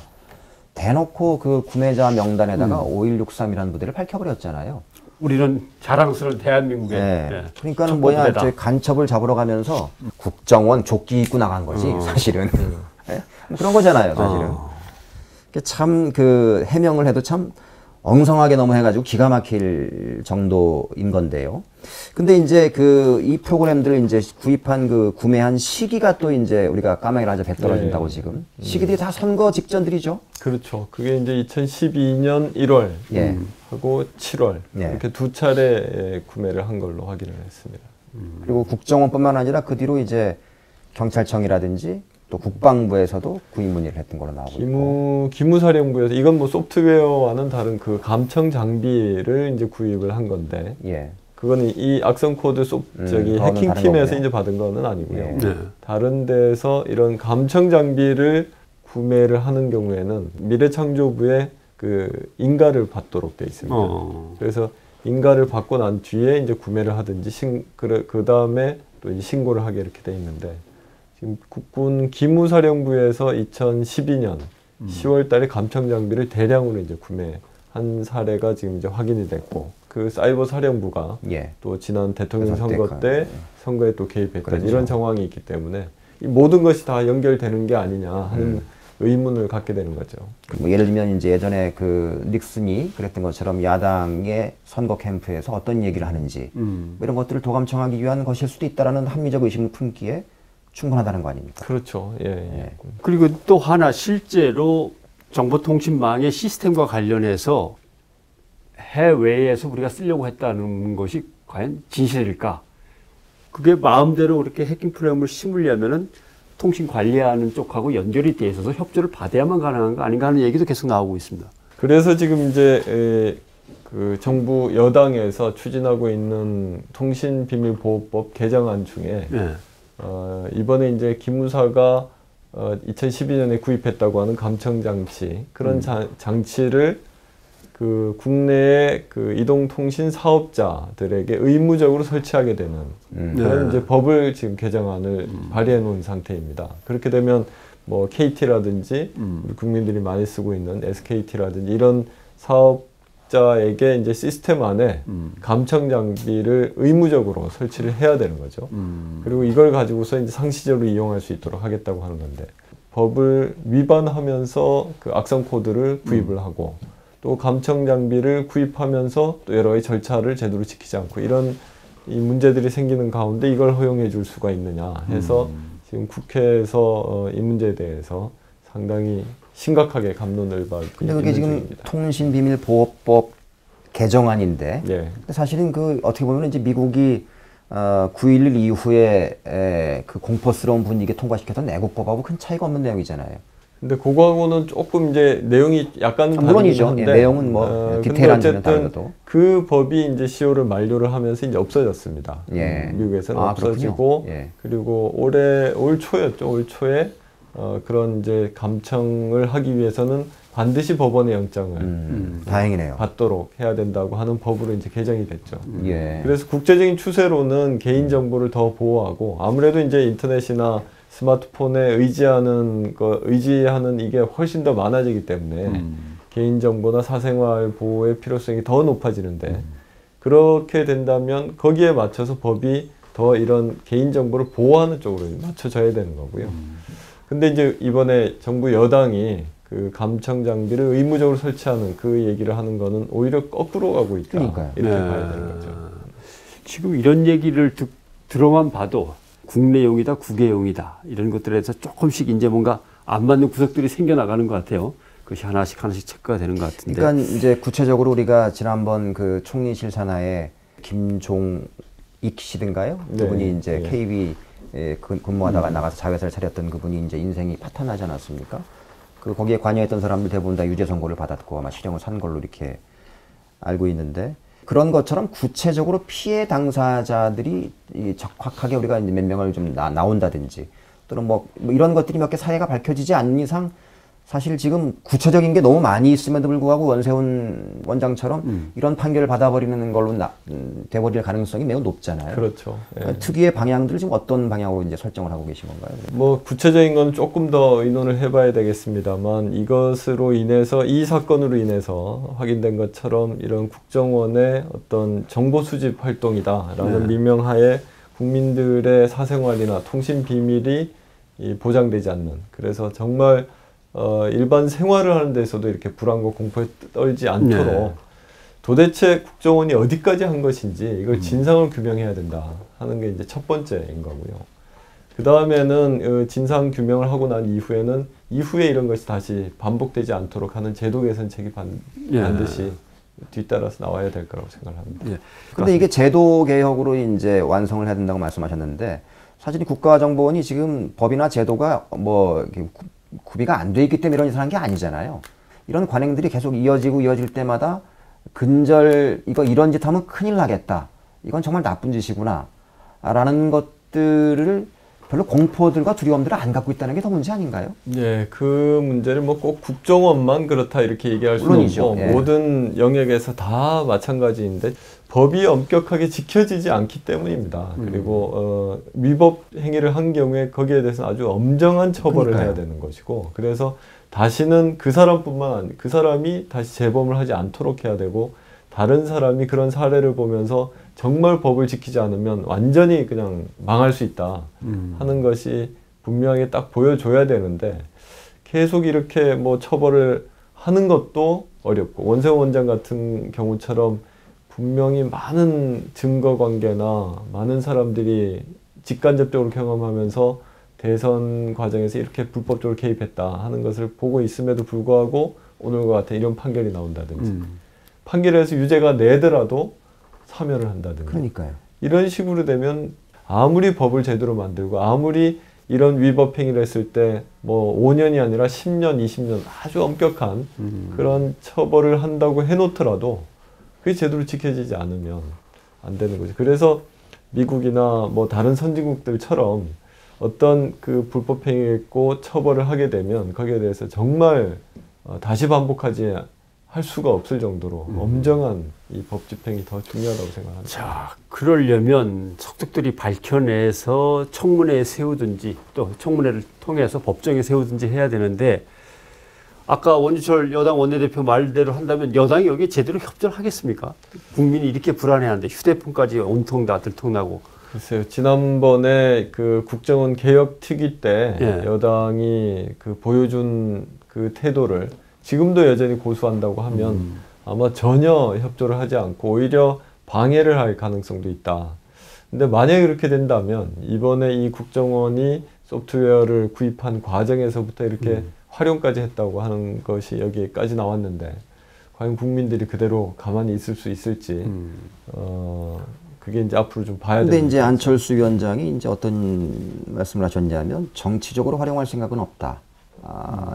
대놓고 그 구매자 명단에다가 5163이라는 부대를 밝혀버렸잖아요. 우리는 자랑스러운 대한민국의. 그러니까는 뭐야, 저 간첩을 잡으러 가면서 국정원 조끼 입고 나간 거지, 사실은. 그런 거잖아요, 사실은. 참 그 해명을 해도 참 엉성하게 너무 해가지고 기가 막힐 정도인 건데요. 근데 이제 그 이 프로그램들을 이제 구입한 그 구매한 시기가 또 이제 우리가 까마귀를 아주 배 떨어진다고 지금. 시기들이 다 선거 직전들이죠. 그렇죠. 그게 이제 2012년 1월 하고 7월 이렇게 두 차례 구매를 한 걸로 확인을 했습니다. 그리고 국정원뿐만 아니라 그 뒤로 이제 경찰청이라든지 또 국방부에서도 구입 문의를 했던 걸로 나오고 있고. 기무사령부에서 이건 뭐 소프트웨어와는 다른 그 감청 장비를 이제 구입을 한 건데, 그거는 이 악성 코드 해킹 팀에서 이제 받은 거는 아니고요. 다른 데서 이런 감청 장비를 구매를 하는 경우에는 미래창조부의 그 인가를 받도록 돼 있습니다. 그래서 인가를 받고 난 뒤에 이제 구매를 하든지 그 다음에 또 이제 신고를 하게 이렇게 돼 있는데, 지금 국군 기무사령부에서 2012년 10월 달에 감청 장비를 대량으로 이제 구매한 사례가 지금 이제 확인이 됐고, 그 사이버 사령부가 또 지난 대통령 선거 때 선거에 또 개입했던 이런 정황이 있기 때문에 이 모든 것이 다 연결되는 게 아니냐 하는 의문을 갖게 되는 거죠. 뭐 예를 들면 이제 예전에 그 닉슨이 그랬던 것처럼 야당의 선거 캠프에서 어떤 얘기를 하는지 뭐 이런 것들을 도감청하기 위한 것일 수도 있다라는 합리적 의심을 품기에 충분하다는 거 아닙니까? 그렇죠. 그리고 또 하나, 실제로 정보통신망의 시스템과 관련해서 해외에서 우리가 쓰려고 했다는 것이 과연 진실일까? 그게 마음대로 그렇게 해킹 프로그램을 심으려면은 통신 관리하는 쪽하고 연결이 돼 있어서 협조를 받아야만 가능한 거 아닌가 하는 얘기도 계속 나오고 있습니다. 그래서 지금 이제 그 정부 여당에서 추진하고 있는 통신비밀보호법 개정안 중에 이번에 이제 기무사가 2012년에 구입했다고 하는 감청장치, 그런 장치를 그 국내의 그 이동통신 사업자들에게 의무적으로 설치하게 되는 그런 이제 법을 지금 개정안을 발의해 놓은 상태입니다. 그렇게 되면 뭐 KT라든지 우리 국민들이 많이 쓰고 있는 SKT라든지 이런 사업자에게 이제 시스템 안에 감청 장비를 의무적으로 설치를 해야 되는 거죠. 그리고 이걸 가지고서 이제 상시적으로 이용할 수 있도록 하겠다고 하는 건데, 법을 위반하면서 그 악성 코드를 구입을 하고 또 감청 장비를 구입하면서 또 여러 가지 절차를 제대로 지키지 않고 이런 이 문제들이 생기는 가운데 이걸 허용해 줄 수가 있느냐 해서 지금 국회에서 이 문제에 대해서 상당히 심각하게 감론을 받고 근데 그게 지금 중입니다. 통신비밀보호법 개정안인데 근데 사실은 그 어떻게 보면 이제 미국이 9.11 이후에 그 공포스러운 분위기에 통과시켰던 내국법하고 큰 차이가 없는 내용이잖아요. 근데 그거하고는 조금 이제 내용이 약간은 물론이죠. 한데, 내용은 뭐 디테일한 점은 다르도 그 법이 이제 시효를 만료를 하면서 이제 없어졌습니다. 미국에서는 없어지고 그리고 올 초였죠. 올 초에 그런 이제 감청을 하기 위해서는 반드시 법원의 영장을 다행이네요. 받도록 해야 된다고 하는 법으로 이제 개정이 됐죠. 예. 그래서 국제적인 추세로는 개인 정보를 더 보호하고 아무래도 이제 인터넷이나 스마트폰에 의지하는 이게 훨씬 더 많아지기 때문에 개인 정보나 사생활 보호의 필요성이 더 높아지는데 그렇게 된다면 거기에 맞춰서 법이 더 이런 개인 정보를 보호하는 쪽으로 맞춰져야 되는 거고요. 근데 이제 이번에 정부 여당이 그 감청 장비를 의무적으로 설치하는 그 얘기를 하는 거는 오히려 거꾸로 가고 있다. 그러니까요. 이렇게 봐야 되는 거죠. 지금 이런 얘기를 들어만 봐도 국내용이다, 국외용이다 이런 것들에서 조금씩 이제 뭔가 안 맞는 구석들이 생겨나가는 것 같아요. 그것이 하나씩 체크가 되는 것 같은데. 그러니까 이제 구체적으로 우리가 지난번 그 총리실 산하에 김종익 씨든가요? 네. 그분이 이제 네. KB 근무하다가 나가서 자회사를 차렸던 그분이 이제 인생이 파탄하지 않았습니까? 그 거기에 관여했던 사람들 대부분 다 유죄 선고를 받았고 아마 실형을 산 걸로 이렇게 알고 있는데 그런 것처럼 구체적으로 피해 당사자들이 적확하게 우리가 이제 몇 명을 좀 나온다든지 또는 뭐 이런 것들이 몇 개 사례가 밝혀지지 않는 이상 사실 지금 구체적인 게 너무 많이 있음에도 불구하고 원세훈 원장처럼 이런 판결을 받아버리는 걸로 돼버릴 가능성이 매우 높잖아요. 그렇죠. 예. 특유의 방향들을 지금 어떤 방향으로 이제 설정을 하고 계신 건가요? 뭐 구체적인 건 조금 더 의논을 해봐야 되겠습니다만 이것으로 인해서 이 사건으로 인해서 확인된 것처럼 이런 국정원의 어떤 정보 수집 활동이다라는 미명하에 국민들의 사생활이나 통신 비밀이 보장되지 않는 그래서 정말 일반 생활을 하는 데서도 이렇게 불안과 공포에 떨지 않도록 도대체 국정원이 어디까지 한 것인지 이걸 진상을 규명해야 된다 하는 게 이제 첫 번째인 거고요. 그 다음에는 진상 규명을 하고 난 이후에는 이후에 이런 것이 다시 반복되지 않도록 하는 제도 개선책이 반드시 뒤따라서 나와야 될 거라고 생각합니다. 그런데 이게 제도 개혁으로 이제 완성을 해야 된다고 말씀하셨는데 사실 국가정보원이 지금 법이나 제도가 뭐 구비가 안 돼 있기 때문에 이런 짓을 한 게 아니잖아요. 이런 관행들이 계속 이어질 때마다 이거 이런 짓 하면 큰일 나겠다. 이건 정말 나쁜 짓이구나. 라는 것들을 별로 공포들과 두려움들을 안 갖고 있다는 게 더 문제 아닌가요? 네, 그 문제를 뭐 꼭 국정원만 그렇다 이렇게 얘기할 수는 없고 모든 영역에서 다 마찬가지인데 법이 엄격하게 지켜지지 않기 때문입니다. 그리고 위법 행위를 한 경우에 거기에 대해서는 아주 엄정한 처벌을 해야 되는 것이고 그래서 다시는 그 사람이 다시 재범을 하지 않도록 해야 되고 다른 사람이 그런 사례를 보면서 정말 법을 지키지 않으면 완전히 그냥 망할 수 있다 하는 것이 분명히 딱 보여줘야 되는데 계속 이렇게 뭐 처벌을 하는 것도 어렵고 원세훈 원장 같은 경우처럼 분명히 많은 증거 관계나 많은 사람들이 직간접적으로 경험하면서 대선 과정에서 이렇게 불법적으로 개입했다 하는 것을 보고 있음에도 불구하고 오늘과 같은 이런 판결이 나온다든지 판결에서 유죄가 내더라도 사면을 한다든지 그러니까요. 이런 식으로 되면 아무리 법을 제대로 만들고 아무리 이런 위법 행위를 했을 때 뭐 5년이 아니라 10년, 20년 아주 엄격한 그런 처벌을 한다고 해놓더라도 그게 제대로 지켜지지 않으면 안 되는 거죠. 그래서 미국이나 뭐 다른 선진국들처럼 어떤 그 불법 행위를 했고 처벌을 하게 되면 거기에 대해서 정말 다시 반복하지 할 수가 없을 정도로 엄정한 이 법 집행이 더 중요하다고 생각합니다. 자, 그러려면 속속들이 밝혀내서 청문회에 세우든지 또 청문회를 통해서 법정에 세우든지 해야 되는데 아까 원유철 여당 원내대표 말대로 한다면 여당이 여기에 제대로 협조를 하겠습니까? 국민이 이렇게 불안해하는데 휴대폰까지 온통 다 들통나고. 글쎄요. 지난번에 그 국정원 개혁 특위 때 여당이 그 보여준 그 태도를 지금도 여전히 고수한다고 하면 아마 전혀 협조를 하지 않고 오히려 방해를 할 가능성도 있다. 근데 만약에 그렇게 된다면 이번에 이 국정원이 소프트웨어를 구입한 과정에서부터 이렇게 활용까지 했다고 하는 것이 여기까지 나왔는데 과연 국민들이 그대로 가만히 있을 수 있을지 그게 이제 앞으로 좀 봐야 되는데. 근데 이제 안철수 위원장이 이제 어떤 말씀을 하셨냐면 정치적으로 활용할 생각은 없다.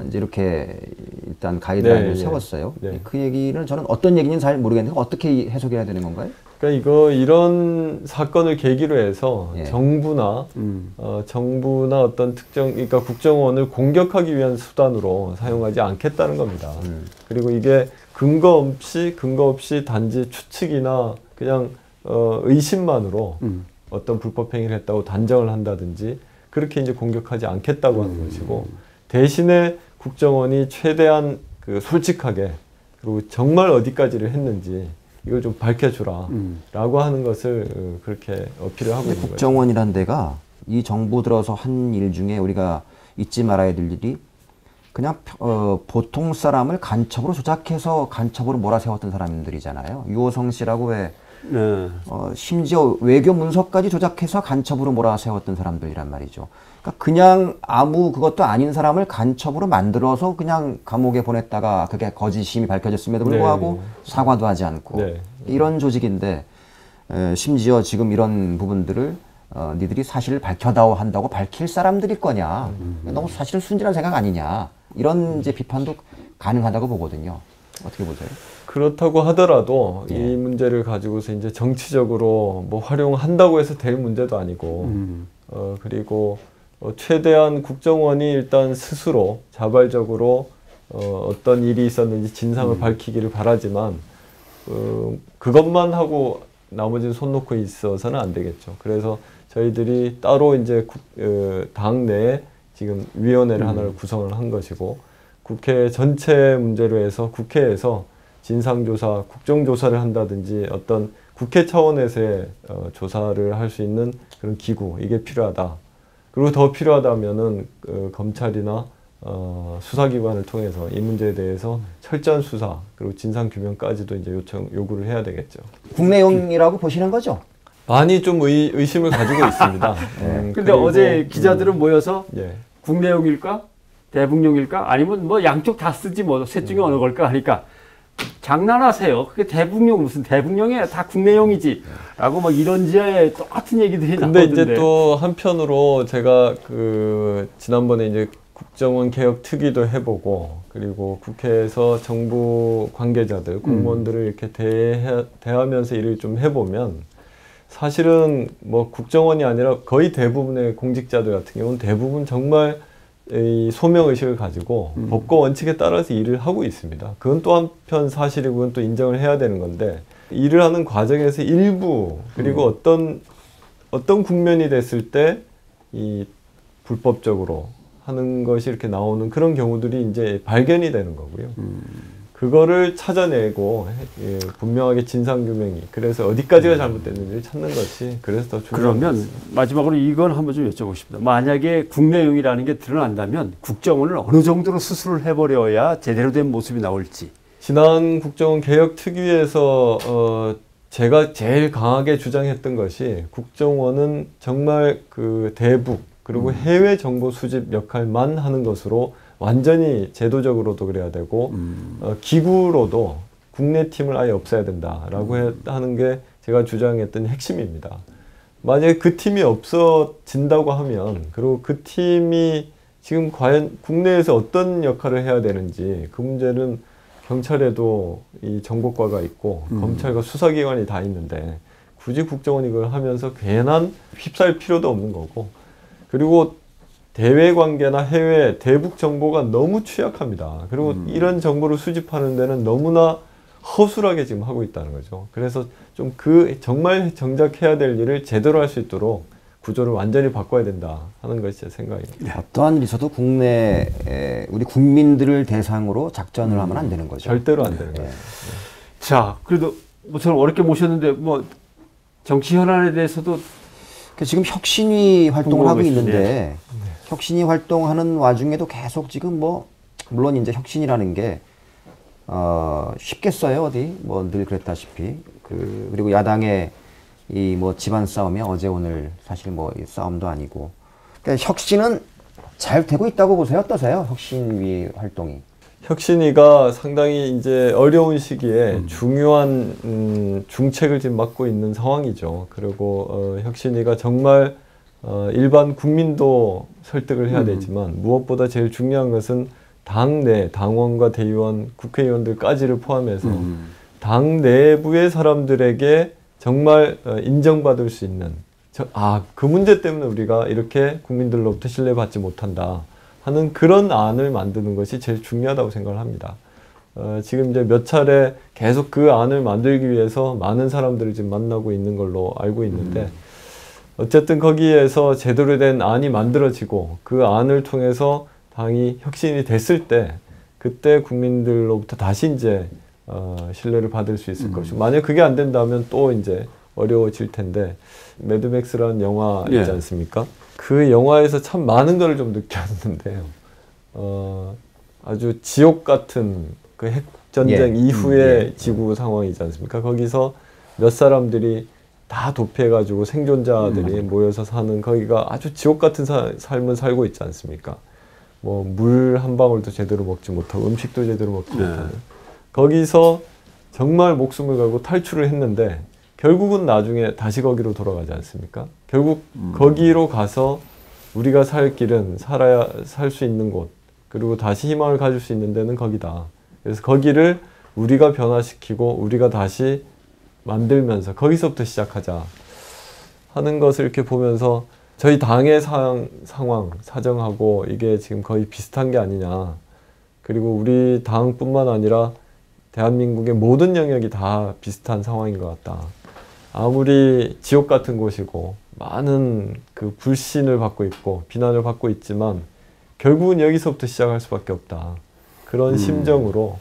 이제 이렇게 일단 가이드라인을 세웠어요. 그 얘기를 저는 어떤 얘기인지는 잘 모르겠는데 어떻게 해석해야 되는 건가요? 그러니까 이런 사건을 계기로 해서 예. 정부나 어떤 특정, 그러니까 국정원을 공격하기 위한 수단으로 사용하지 않겠다는 겁니다. 그리고 이게 근거 없이 단지 추측이나 그냥 의심만으로 어떤 불법 행위를 했다고 단정을 한다든지 그렇게 이제 공격하지 않겠다고 하는 것이고, 대신에 국정원이 최대한 그 솔직하게 그리고 정말 어디까지를 했는지 이걸 좀 밝혀주라 라고 하는 것을 그렇게 어필을 하고 있는 거죠. 국정원이란 데가 이 정부 들어서 한 일 중에 우리가 잊지 말아야 될 일이 그냥 보통 사람을 간첩으로 조작해서 간첩으로 몰아세웠던 사람들이잖아요. 유호성 씨라고 왜 네. 심지어 외교 문서까지 조작해서 간첩으로 몰아세웠던 사람들이란 말이죠. 그러니까 그냥 아무 그것도 아닌 사람을 간첩으로 만들어서 그냥 감옥에 보냈다가 그게 거짓임이 밝혀졌음에도 불구하고 네. 사과도 사과도 하지 않고 네. 이런 조직인데 심지어 지금 이런 부분들을 니들이 사실을 밝혀다오 한다고 밝힐 사람들일 거냐. 너무 사실은 순진한 생각 아니냐. 이런 이제 비판도 가능하다고 보거든요. 어떻게 보세요? 그렇다고 하더라도 예. 이 문제를 가지고서 이제 정치적으로 뭐 활용한다고 해서 될 문제도 아니고, 그리고 최대한 국정원이 일단 스스로 자발적으로 어떤 일이 있었는지 진상을 밝히기를 바라지만, 그것만 하고 나머지는 손 놓고 있어서는 안 되겠죠. 그래서 저희들이 따로 이제 당 내에 지금 위원회를 하나를 구성을 한 것이고, 국회 전체 문제로 해서 국회에서 진상조사, 국정조사를 한다든지 어떤 국회 차원에서의 조사를 할 수 있는 그런 기구, 이게 필요하다. 그리고 더 필요하다면은 검찰이나 수사기관을 통해서 이 문제에 대해서 철저한 수사, 그리고 진상규명까지도 이제 요구를 해야 되겠죠. 국내용이라고 보시는 거죠? 많이 좀 의심을 가지고 있습니다. 근데 어제 기자들은 모여서 예. 국내용일까? 대북용일까? 아니면 뭐 양쪽 다 쓰지 뭐 셋 중에 어느 걸까 하니까 장난하세요. 그게 대북용 무슨 대북용이야. 다 국내용이지. 라고 막 이런지에 똑같은 얘기들이 근데 나오던데. 이제 또 한편으로 제가 지난번에 이제 국정원 개혁 특위도 해보고, 그리고 국회에서 정부 관계자들, 공무원들을 이렇게 대하면서 일을 좀 해보면, 사실은 뭐 국정원이 아니라 거의 대부분의 공직자들 같은 경우는 대부분 정말 이 소명의식을 가지고 법과 원칙에 따라서 일을 하고 있습니다. 그건 또 한편 사실이고 그건 또 인정을 해야 되는 건데, 일을 하는 과정에서 일부, 그리고 어떤 국면이 됐을 때 이 불법적으로 하는 것이 이렇게 나오는 그런 경우들이 이제 발견이 되는 거고요. 그거를 찾아내고 분명하게 진상규명이, 그래서 어디까지가 잘못됐는지를 찾는 것이 그래서 더 중요한 그러면 마지막으로 이건 한번 좀 여쭤보고 싶습니다. 만약에 국내용이라는 게 드러난다면 국정원을 어느 정도로 수술을 해버려야 제대로 된 모습이 나올지. 지난 국정원 개혁 특위에서 제가 제일 강하게 주장했던 것이, 국정원은 정말 그 대북 그리고 해외 정보 수집 역할만 하는 것으로 완전히 제도적으로도 그래야 되고 기구로도 국내 팀을 아예 없애야 된다라고 하는 게 제가 주장했던 핵심입니다. 만약에 그 팀이 없어진다고 하면, 그리고 그 팀이 지금 과연 국내에서 어떤 역할을 해야 되는지, 그 문제는 경찰에도 이 정보과가 있고 검찰과 수사기관이 다 있는데 굳이 국정원이 이걸 하면서 괜한 휩싸일 필요도 없는 거고, 그리고 대외 관계나 해외 대북 정보가 너무 취약합니다. 그리고 이런 정보를 수집하는 데는 너무나 허술하게 지금 하고 있다는 거죠. 그래서 좀 정말 정작 해야 될 일을 제대로 할 수 있도록 구조를 완전히 바꿔야 된다 하는 것이 제 생각입니다. 어떠한 일이 있어도 국내 우리 국민들을 대상으로 작전을 하면 안 되는 거죠. 절대로 안 되는 거예요. 자, 그래도 뭐처럼 어렵게 모셨는데 뭐 정치 현안에 대해서도 지금 혁신위 활동을 하고 있는데 네. 혁신위 활동하는 와중에도 계속 지금 물론 이제 혁신이라는 게 쉽겠어요 어디 뭐 늘 그랬다시피 그리고 야당의 이 뭐 집안 싸움이 어제 오늘 사실 뭐 싸움도 아니고, 그러니까 혁신은 잘 되고 있다고 보세요? 어떠세요? 혁신위 활동이? 혁신위가 상당히 이제 어려운 시기에 중요한 중책을 지금 맡고 있는 상황이죠. 그리고 혁신위가 정말 일반 국민도 설득을 해야 되지만 무엇보다 제일 중요한 것은 당내 당원과 대의원, 국회의원들까지를 포함해서 당 내부의 사람들에게 정말 인정받을 수 있는 그 문제 때문에 우리가 이렇게 국민들로부터 신뢰받지 못한다 하는 그런 안을 만드는 것이 제일 중요하다고 생각을 합니다. 지금 이제 몇 차례 계속 그 안을 만들기 위해서 많은 사람들을 지금 만나고 있는 걸로 알고 있는데 어쨌든 거기에서 제대로 된 안이 만들어지고 그 안을 통해서 당이 혁신이 됐을 때 그때 국민들로부터 다시 이제 신뢰를 받을 수 있을 것이고 만약 그게 안 된다면 또 이제 어려워질 텐데 매드맥스라는 영화 있지 않습니까? 그 영화에서 참 많은 걸 좀 느꼈는데요. 아주 지옥 같은 그 핵전쟁 이후의 지구 상황이지 않습니까? 거기서 몇 사람들이 다 도피해가지고 생존자들이 모여서 사는 거기가 아주 지옥 같은 삶을 살고 있지 않습니까? 뭐 물 한 방울도 제대로 먹지 못하고 음식도 제대로 먹지 못하는 거기서 정말 목숨을 걸고 탈출을 했는데 결국은 나중에 다시 거기로 돌아가지 않습니까? 결국 거기로 가서 우리가 살 길은 살 수 있는 곳 그리고 다시 희망을 가질 수 있는 데는 거기다. 그래서 거기를 우리가 변화시키고 우리가 다시 만들면서 거기서부터 시작하자 하는 것을 이렇게 보면서 저희 당의 상황, 사정하고 이게 지금 거의 비슷한 게 아니냐. 그리고 우리 당뿐만 아니라 대한민국의 모든 영역이 다 비슷한 상황인 것 같다. 아무리 지옥 같은 곳이고 많은 그 불신을 받고 있고 비난을 받고 있지만 결국은 여기서부터 시작할 수밖에 없다. 그런 심정으로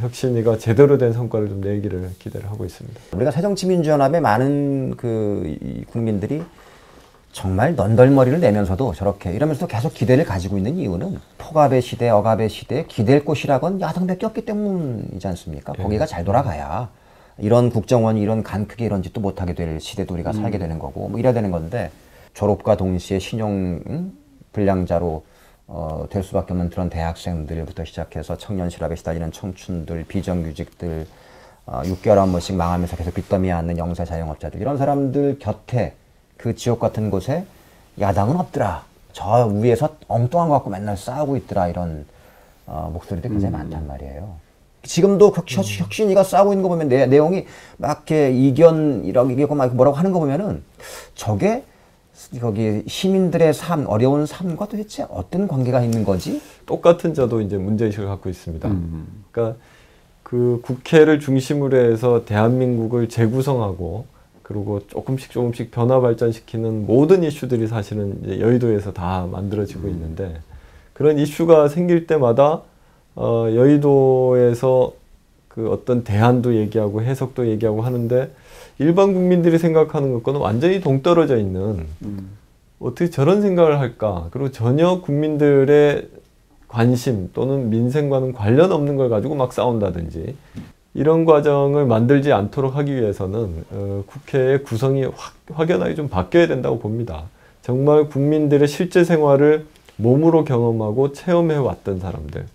혁신위가 제대로 된 성과를 좀 내기를 기대를 하고 있습니다. 우리가 새정치민주연합의 많은 이 국민들이 정말 넌덜머리를 내면서도 저렇게 이러면서도 계속 기대를 가지고 있는 이유는 폭압의 시대, 억압의 시대에 기댈 곳이라곤 야당밖에 없기 때문이지 않습니까? 거기가 잘 돌아가야 이런 국정원이 이런 간 크게 이런 짓도 못하게 될 시대도 우리가 살게 되는 거고 뭐 이래야 되는 건데 졸업과 동시에 신용 불량자로 될 수밖에 없는 그런 대학생들부터 시작해서 청년 실업에 시달리는 청춘들, 비정규직들, 6개월 한 번씩 망하면서 계속 빚더미에 앉는 영세 자영업자들 이런 사람들 곁에 그 지옥 같은 곳에 야당은 없더라. 저 위에서 엉뚱한 거 갖고 맨날 싸우고 있더라. 이런 목소리들이 굉장히 많단 말이에요. 지금도 혁신위가 싸우고 있는 거 보면 내용이 막 이렇게 이기고 막 뭐라고 하는 거 보면은 저게 거기 시민들의 삶, 어려운 삶과 도대체 어떤 관계가 있는 거지? 똑같은 저도 이제 문제의식을 갖고 있습니다. 그러니까 그 국회를 중심으로 해서 대한민국을 재구성하고 그리고 조금씩 변화 발전시키는 모든 이슈들이 사실은 이제 여의도에서 다 만들어지고 있는데 그런 이슈가 생길 때마다 여의도에서 그 어떤 대안도 얘기하고 해석도 얘기하고 하는데 일반 국민들이 생각하는 것과는 완전히 동떨어져 있는 어떻게 저런 생각을 할까? 그리고 전혀 국민들의 관심 또는 민생과는 관련 없는 걸 가지고 막 싸운다든지 이런 과정을 만들지 않도록 하기 위해서는 국회의 구성이 확연하게 좀 바뀌어야 된다고 봅니다. 정말 국민들의 실제 생활을 몸으로 경험하고 체험해 왔던 사람들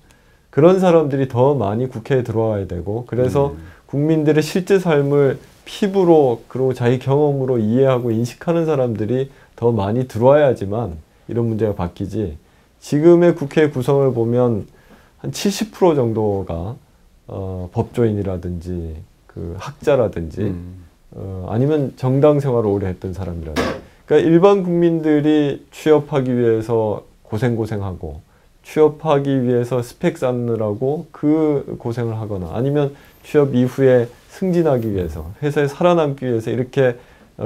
그런 사람들이 더 많이 국회에 들어와야 되고 그래서 국민들의 실제 삶을 피부로 그리고 자기 경험으로 이해하고 인식하는 사람들이 더 많이 들어와야지만 이런 문제가 바뀌지 지금의 국회 구성을 보면 한 70% 정도가 법조인이라든지 그 학자라든지 아니면 정당 생활을 오래 했던 사람이라든지 그러니까 일반 국민들이 취업하기 위해서 고생하고 취업하기 위해서 스펙 쌓느라고 그 고생을 하거나 아니면 취업 이후에 승진하기 위해서 회사에 살아남기 위해서 이렇게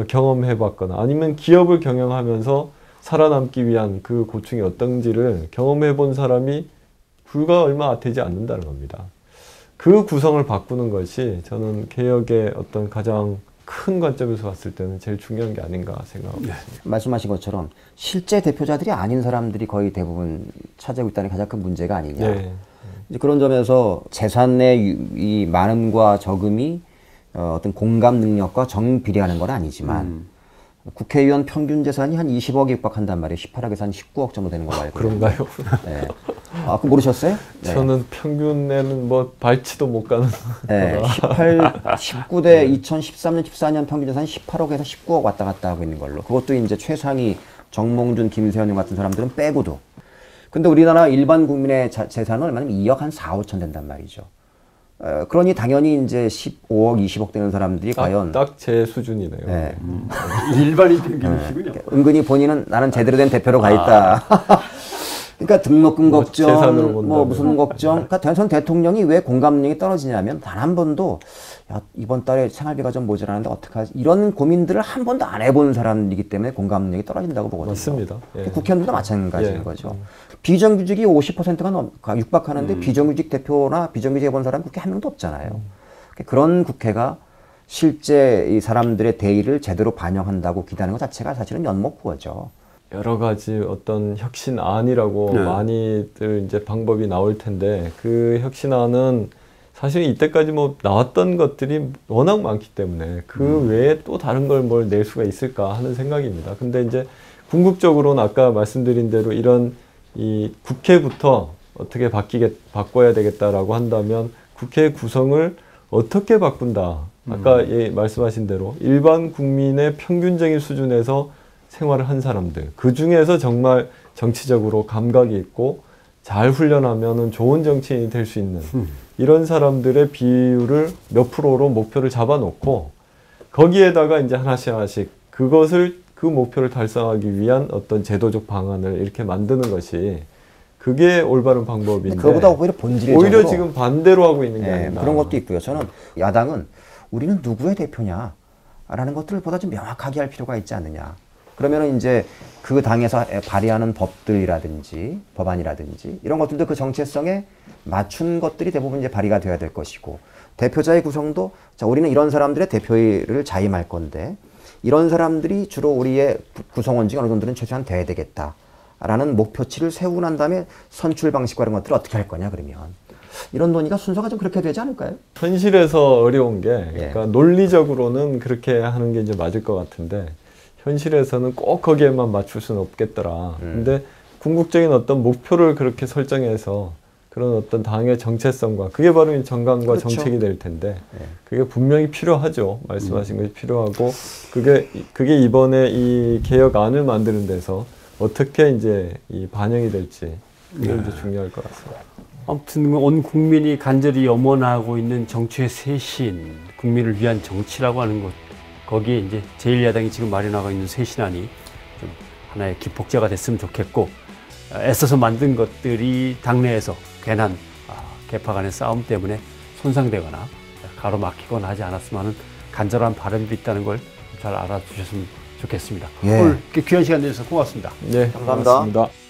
경험해 봤거나 아니면 기업을 경영하면서 살아남기 위한 그 고충이 어떤지를 경험해 본 사람이 불과 얼마 되지 않는다는 겁니다. 그 구성을 바꾸는 것이 저는 개혁의 어떤 가장 큰 관점에서 봤을 때는 제일 중요한 게 아닌가 생각하고 있습니다. 말씀하신 것처럼 실제 대표자들이 아닌 사람들이 거의 대부분 차지하고 있다는 가장 큰 문제가 아니냐. 네. 이제 그런 점에서 재산의 이 많음과 적음이 어떤 공감 능력과 정비례하는 건 아니지만 국회의원 평균 재산이 한 20억에 육박한단 말이에요. 18억에서 한 19억 정도 되는 걸로 알고 그런가요? 네. 그거 모르셨어요? 네. 저는 평균에는 뭐 발치도 못 가는. 네, 19대 2013년, 14년 평균 재산이 18억에서 19억 왔다 갔다 하고 있는 걸로. 그것도 이제 최상위 정몽준, 김세현 같은 사람들은 빼고도. 근데 우리나라 일반 국민의 재산은 얼마냐면 2억 한 4, 5천 된단 말이죠. 그러니 당연히 이제 15억, 20억 되는 사람들이 과연 딱 제 수준이네요. 네. 일반인 평균이시군요. 은근히 본인은 나는 제대로 된 대표로 가 있다. 그러니까 등록금 걱정, 뭐 무슨 걱정. 그러니까 전 대통령이 왜 공감 능력이 떨어지냐면 단 한 번도 야, 이번 달에 생활비가 좀 모자라는데 어떡하지? 이런 고민들을 한 번도 안 해본 사람이기 때문에 공감 능력이 떨어진다고 보거든요. 맞습니다. 예. 국회의원들도 마찬가지인 거죠. 비정규직이 50%가 육박하는데 비정규직 대표나 비정규직 해본 사람 국회 한 명도 없잖아요. 그런 국회가 실제 이 사람들의 대의를 제대로 반영한다고 기대하는 것 자체가 사실은 면목부호죠. 여러 가지 어떤 혁신안이라고 많이들 이제 방법이 나올 텐데 그 혁신안은 사실 이때까지 뭐 나왔던 것들이 워낙 많기 때문에 그 외에 또 다른 걸 뭘 낼 수가 있을까 하는 생각입니다. 근데 이제 궁극적으로는 아까 말씀드린 대로 이런 이 국회부터 어떻게 바꿔야 되겠다라고 한다면 국회 구성을 어떻게 바꾼다. 아까 말씀하신 대로 일반 국민의 평균적인 수준에서 생활을 한 사람들, 그 중에서 정말 정치적으로 감각이 있고 잘 훈련하면은 좋은 정치인이 될 수 있는 이런 사람들의 비율을 몇 프로로 목표를 잡아놓고 거기에다가 이제 하나씩 그것을 그 목표를 달성하기 위한 어떤 제도적 방안을 이렇게 만드는 것이 그게 올바른 방법인데 그거보다 오히려 본질적으로 오히려 지금 반대로 하고 있는 게 아니라 그런 것도 있고요. 저는 야당은 우리는 누구의 대표냐라는 것들을 보다 좀 명확하게 할 필요가 있지 않느냐. 그러면은 이제 그 당에서 발의하는 법들이라든지 법안이라든지 이런 것들도 그 정체성에 맞춘 것들이 대부분 이제 발의가 돼야 될 것이고 대표자의 구성도 자 우리는 이런 사람들의 대표를 자임할 건데 이런 사람들이 주로 우리의 구성원 중에 어느 정도는 최소한 돼야 되겠다라는 목표치를 세우고 난 다음에 선출 방식과 이런 것들을 어떻게 할 거냐 그러면 이런 논의가 순서가 좀 그렇게 되지 않을까요? 현실에서 어려운 게 그러니까 논리적으로는 그렇게 하는 게 이제 맞을 것 같은데 현실에서는 꼭 거기에만 맞출 수는 없겠더라. 근데 궁극적인 어떤 목표를 그렇게 설정해서 그런 어떤 당의 정체성과 그게 바로 이 정강과 그렇죠. 정책이 될 텐데 그게 분명히 필요하죠. 말씀하신 것이 필요하고 그게 이번에 이 개혁안을 만드는 데서 어떻게 이제 이 반영이 될지 그게 이제 중요할 것 같습니다. 아무튼 온 국민이 간절히 염원하고 있는 정치의 쇄신, 국민을 위한 정치라고 하는 것. 거기에 이제 제1야당이 지금 마련하고 있는 쇄신안이 좀 하나의 기폭제가 됐으면 좋겠고 애써서 만든 것들이 당내에서 괜한 계파 간의 싸움 때문에 손상되거나 가로막히거나 하지 않았으면 하는 간절한 바람이 있다는 걸 잘 알아주셨으면 좋겠습니다. 오늘 이렇게 귀한 시간 내주셔서 고맙습니다. 네, 감사합니다. 고맙습니다.